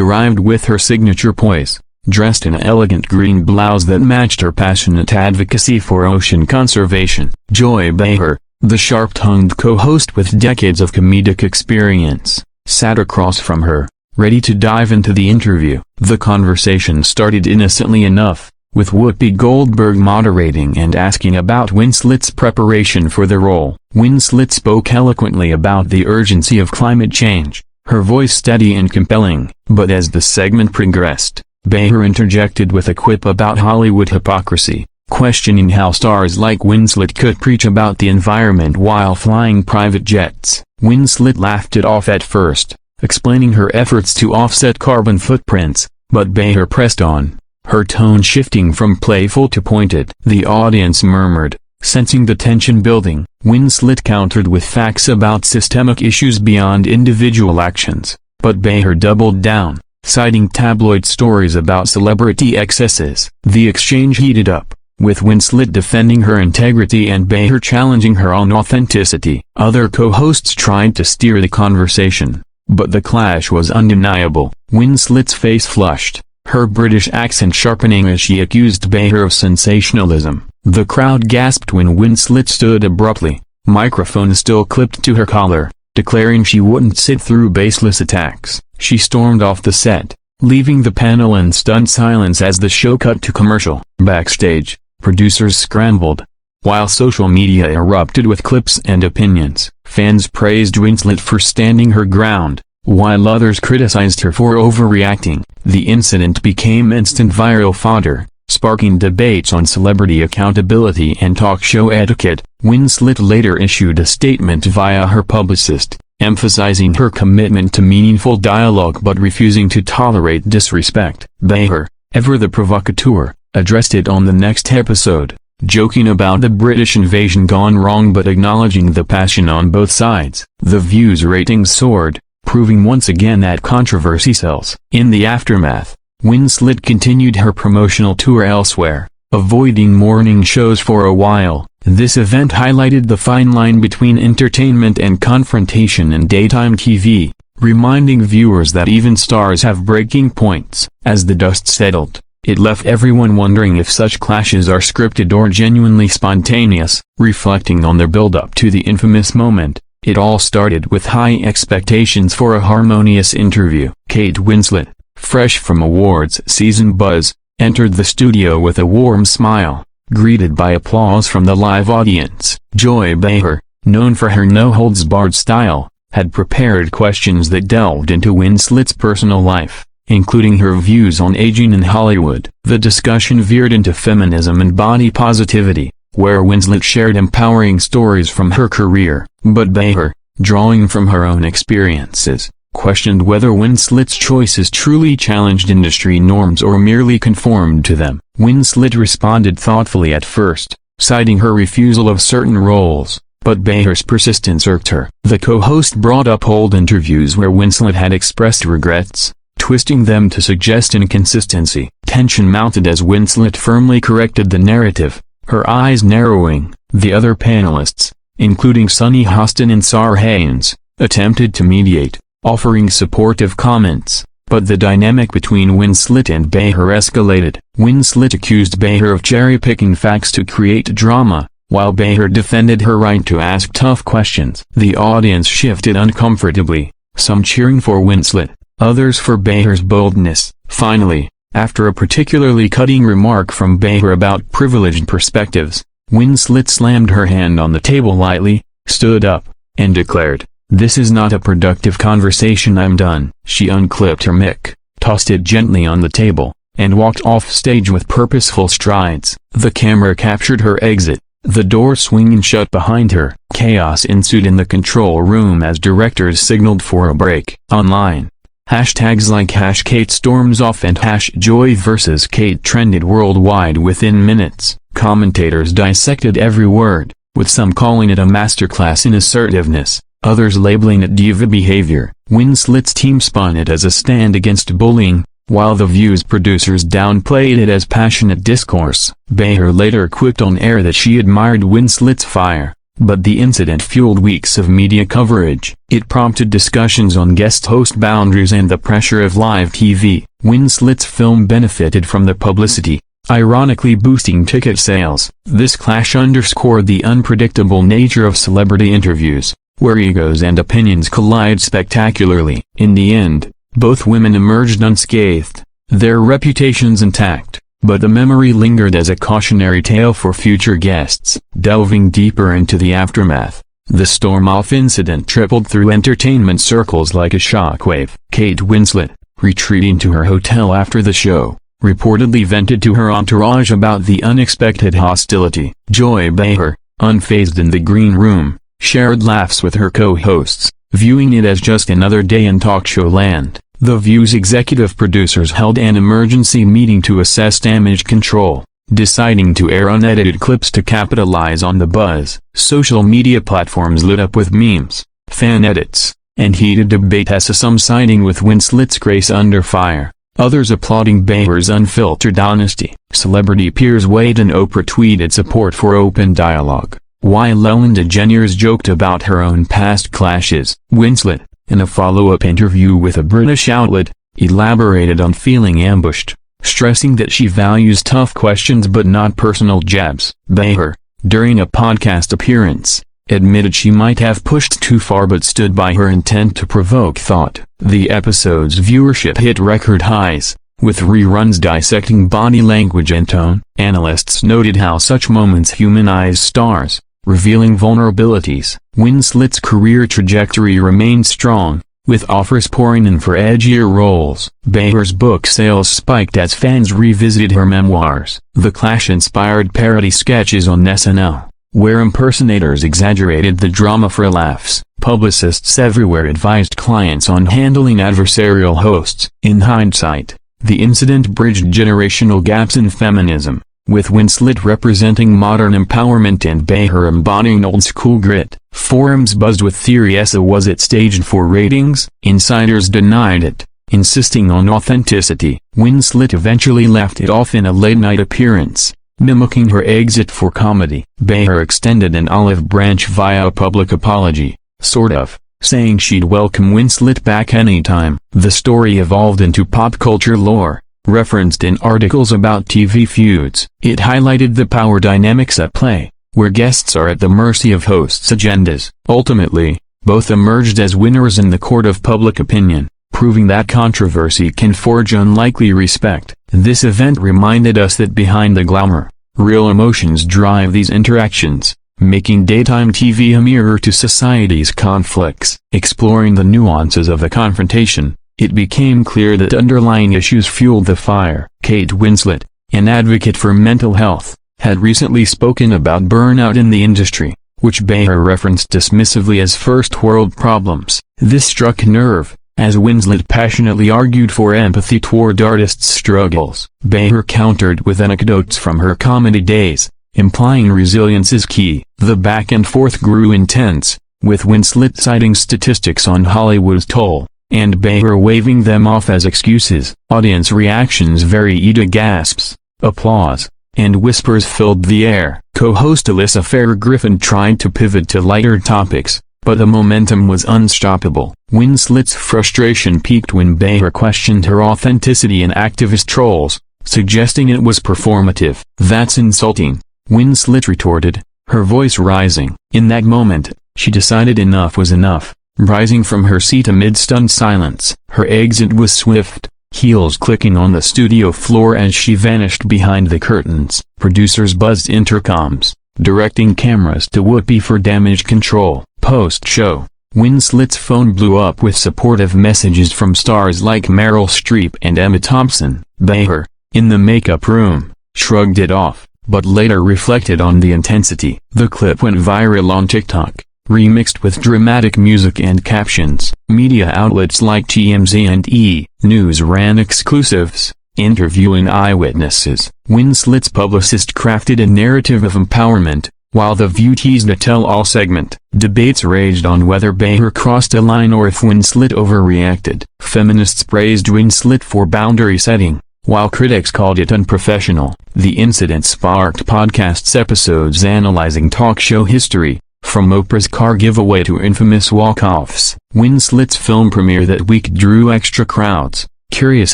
arrived with her signature poise, dressed in an elegant green blouse that matched her passionate advocacy for ocean conservation. Joy Behar, the sharp-tongued co-host with decades of comedic experience, sat across from her, ready to dive into the interview. The conversation started innocently enough, with Whoopi Goldberg moderating and asking about Winslet's preparation for the role. Winslet spoke eloquently about the urgency of climate change, her voice steady and compelling. But as the segment progressed, Behar interjected with a quip about Hollywood hypocrisy, questioning how stars like Winslet could preach about the environment while flying private jets. Winslet laughed it off at first, explaining her efforts to offset carbon footprints, but Behar pressed on, her tone shifting from playful to pointed. The audience murmured, sensing the tension building. Winslet countered with facts about systemic issues beyond individual actions, but Behar doubled down, citing tabloid stories about celebrity excesses. The exchange heated up, with Winslet defending her integrity and Behar challenging her on authenticity. Other co-hosts tried to steer the conversation, but the clash was undeniable. Winslet's face flushed, her British accent sharpening as she accused Behar of sensationalism. The crowd gasped when Winslet stood abruptly, microphone still clipped to her collar, declaring she wouldn't sit through baseless attacks. She stormed off the set, leaving the panel in stunned silence as the show cut to commercial. Backstage, producers scrambled, while social media erupted with clips and opinions. Fans praised Winslet for standing her ground, while others criticized her for overreacting. The incident became instant viral fodder, sparking debates on celebrity accountability and talk show etiquette. Winslet later issued a statement via her publicist, emphasizing her commitment to meaningful dialogue but refusing to tolerate disrespect. Behar, ever the provocateur, addressed it on the next episode, joking about the British invasion gone wrong but acknowledging the passion on both sides. The views ratings soared, proving once again that controversy sells. In the aftermath, Winslet continued her promotional tour elsewhere, avoiding morning shows for a while. This event highlighted the fine line between entertainment and confrontation in daytime TV, reminding viewers that even stars have breaking points. As the dust settled, it left everyone wondering if such clashes are scripted or genuinely spontaneous. Reflecting on their build-up to the infamous moment, it all started with high expectations for a harmonious interview. Kate Winslet, fresh from awards season buzz, entered the studio with a warm smile, greeted by applause from the live audience. Joy Behar, known for her no-holds-barred style, had prepared questions that delved into Winslet's personal life, including her views on aging in Hollywood. The discussion veered into feminism and body positivity, where Winslet shared empowering stories from her career. But Behar, drawing from her own experiences, questioned whether Winslet's choices truly challenged industry norms or merely conformed to them. Winslet responded thoughtfully at first, citing her refusal of certain roles, but Behar's persistence irked her. The co-host brought up old interviews where Winslet had expressed regrets, twisting them to suggest inconsistency. Tension mounted as Winslet firmly corrected the narrative, her eyes narrowing. The other panelists, including Sunny Hostin and Sar Haynes, attempted to mediate, offering supportive comments, but the dynamic between Winslet and Behar escalated. Winslet accused Behar of cherry-picking facts to create drama, while Behar defended her right to ask tough questions. The audience shifted uncomfortably, some cheering for Winslet, others for Behar's boldness. Finally, after a particularly cutting remark from Behar about privileged perspectives, Winslet slammed her hand on the table lightly, stood up, and declared, "This is not a productive conversation, I'm done." She unclipped her mic, tossed it gently on the table, and walked off stage with purposeful strides. The camera captured her exit, the door swinging shut behind her. Chaos ensued in the control room as directors signaled for a break. Online, hashtags like #KateStormsOff and #JoyVersusKate trended worldwide within minutes. Commentators dissected every word, with some calling it a masterclass in assertiveness, others labeling it diva behavior. Winslet's team spun it as a stand against bullying, while The View's producers downplayed it as passionate discourse. Behar later quipped on air that she admired Winslet's fire, but the incident fueled weeks of media coverage. It prompted discussions on guest host boundaries and the pressure of live TV. Winslet's film benefited from the publicity, ironically boosting ticket sales. This clash underscored the unpredictable nature of celebrity interviews, where egos and opinions collide spectacularly. In the end, both women emerged unscathed, their reputations intact, but the memory lingered as a cautionary tale for future guests. Delving deeper into the aftermath, the storm-off incident trickled through entertainment circles like a shockwave. Kate Winslet, retreating to her hotel after the show, reportedly vented to her entourage about the unexpected hostility. Joy Behar, unfazed in the green room, shared laughs with her co-hosts, viewing it as just another day in talk show land. The View's executive producers held an emergency meeting to assess damage control, deciding to air unedited clips to capitalize on the buzz. Social media platforms lit up with memes, fan edits, and heated debate as some siding with Winslet's grace under fire, others applauding Behar's unfiltered honesty. Celebrity peers Wade and Oprah tweeted support for open dialogue, while Ellen DeGeneres joked about her own past clashes. Winslet, in a follow-up interview with a British outlet, elaborated on feeling ambushed, stressing that she values tough questions but not personal jabs. Behar, during a podcast appearance, admitted she might have pushed too far but stood by her intent to provoke thought. The episode's viewership hit record highs, with reruns dissecting body language and tone. Analysts noted how such moments humanize stars, revealing vulnerabilities. Winslet's career trajectory remained strong, with offers pouring in for edgier roles. Behar's book sales spiked as fans revisited her memoirs. The clash inspired parody sketches on SNL, where impersonators exaggerated the drama for laughs. Publicists everywhere advised clients on handling adversarial hosts. In hindsight, the incident bridged generational gaps in feminism, with Winslet representing modern empowerment and Behar embodying old-school grit. Forums buzzed with theories. Was it staged for ratings? Insiders denied it, insisting on authenticity. Winslet eventually left it off in a late-night appearance, mimicking her exit for comedy. Behar extended an olive branch via a public apology, sort of, saying she'd welcome Winslet back anytime. The story evolved into pop culture lore, referenced in articles about TV feuds. It highlighted the power dynamics at play, where guests are at the mercy of hosts' agendas. Ultimately, both emerged as winners in the court of public opinion, proving that controversy can forge unlikely respect. This event reminded us that behind the glamour, real emotions drive these interactions, making daytime TV a mirror to society's conflicts. Exploring the nuances of the confrontation, it became clear that underlying issues fueled the fire. Kate Winslet, an advocate for mental health, had recently spoken about burnout in the industry, which Behar referenced dismissively as first-world problems. This struck a nerve, as Winslet passionately argued for empathy toward artists' struggles. Behar countered with anecdotes from her comedy days, implying resilience is key. The back-and-forth grew intense, with Winslet citing statistics on Hollywood's toll, and Behar waving them off as excuses. Audience reactions varied. Gasps, applause, and whispers filled the air. Co-host Alyssa Farah-Griffin tried to pivot to lighter topics, but the momentum was unstoppable. Winslet's frustration peaked when Behar questioned her authenticity in activist trolls, suggesting it was performative. "That's insulting," Winslet retorted, her voice rising. In that moment, she decided enough was enough, rising from her seat amid stunned silence. Her exit was swift, heels clicking on the studio floor as she vanished behind the curtains. Producers buzzed intercoms, directing cameras to Whoopi for damage control. Post-show, Winslet's phone blew up with supportive messages from stars like Meryl Streep and Emma Thompson. Behar, in the makeup room, shrugged it off, but later reflected on the intensity. The clip went viral on TikTok, remixed with dramatic music and captions. Media outlets like TMZ and E! News ran exclusives, interviewing eyewitnesses. Winslet's publicist crafted a narrative of empowerment, while The View teased a tell-all segment. Debates raged on whether Behar crossed a line or if Winslet overreacted. Feminists praised Winslet for boundary setting, while critics called it unprofessional. The incident sparked podcasts episodes analyzing talk show history, From Oprah's car giveaway to infamous walk-offs, Winslet's film premiere that week drew extra crowds, curious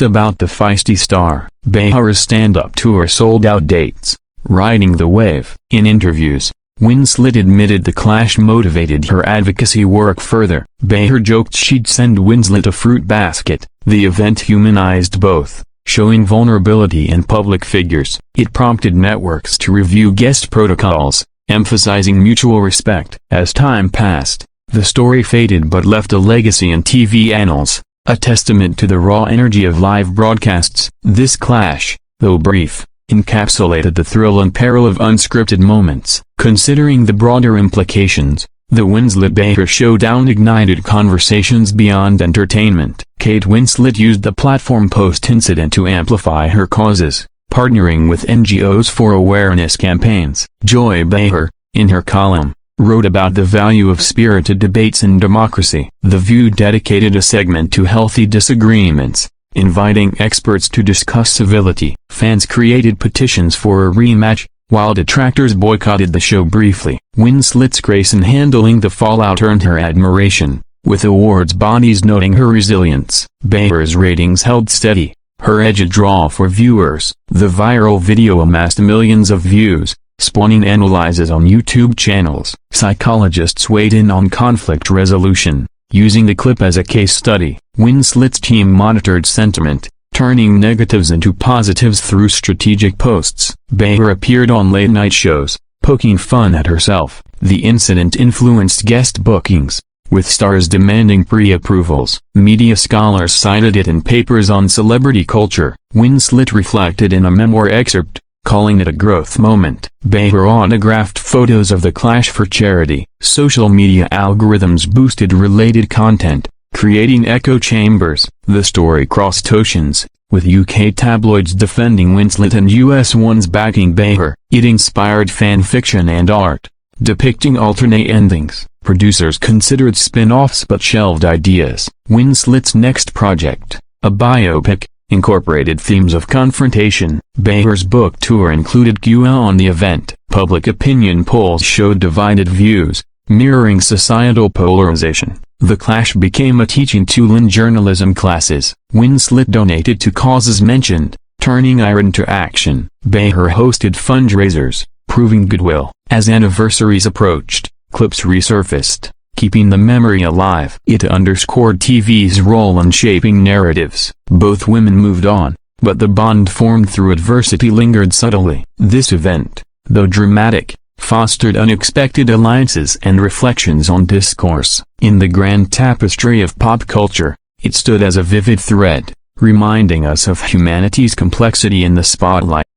about the feisty star. Behar's stand-up tour sold out dates, riding the wave. In interviews, Winslet admitted the clash motivated her advocacy work further. Behar joked she'd send Winslet a fruit basket. The event humanized both, showing vulnerability in public figures. It prompted networks to review guest protocols, emphasizing mutual respect. As time passed, the story faded but left a legacy in TV annals, a testament to the raw energy of live broadcasts. This clash, though brief, encapsulated the thrill and peril of unscripted moments. Considering the broader implications, the Winslet-Behar showdown ignited conversations beyond entertainment. Kate Winslet used the platform post-incident to amplify her causes, partnering with NGOs for awareness campaigns. Joy Behar, in her column, wrote about the value of spirited debates in democracy. The View dedicated a segment to healthy disagreements, inviting experts to discuss civility. Fans created petitions for a rematch, while detractors boycotted the show briefly. Winslet's grace in handling the fallout earned her admiration, with awards bodies noting her resilience. Behar's ratings held steady, her edge a draw for viewers. The viral video amassed millions of views, spawning analyses on YouTube channels. Psychologists weighed in on conflict resolution, using the clip as a case study. Winslet's team monitored sentiment, turning negatives into positives through strategic posts. Behar appeared on late-night shows, poking fun at herself. The incident influenced guest bookings, with stars demanding pre-approvals. Media scholars cited it in papers on celebrity culture. Winslet reflected in a memoir excerpt, calling it a growth moment. Behar autographed photos of the clash for charity. Social media algorithms boosted related content, creating echo chambers. The story crossed oceans, with UK tabloids defending Winslet and US ones backing Behar. It inspired fan fiction and art, depicting alternate endings. Producers considered spin-offs but shelved ideas. Winslet's next project, a biopic, incorporated themes of confrontation. Behar's book tour included Q&A on the event. Public opinion polls showed divided views, mirroring societal polarization. The clash became a teaching tool in journalism classes. Winslet donated to causes mentioned, turning ire into action. Behar hosted fundraisers, proving goodwill. As anniversaries approached, clips resurfaced, keeping the memory alive. It underscored TV's role in shaping narratives. Both women moved on, but the bond formed through adversity lingered subtly. This event, though dramatic, fostered unexpected alliances and reflections on discourse. In the grand tapestry of pop culture, it stood as a vivid thread, reminding us of humanity's complexity in the spotlight.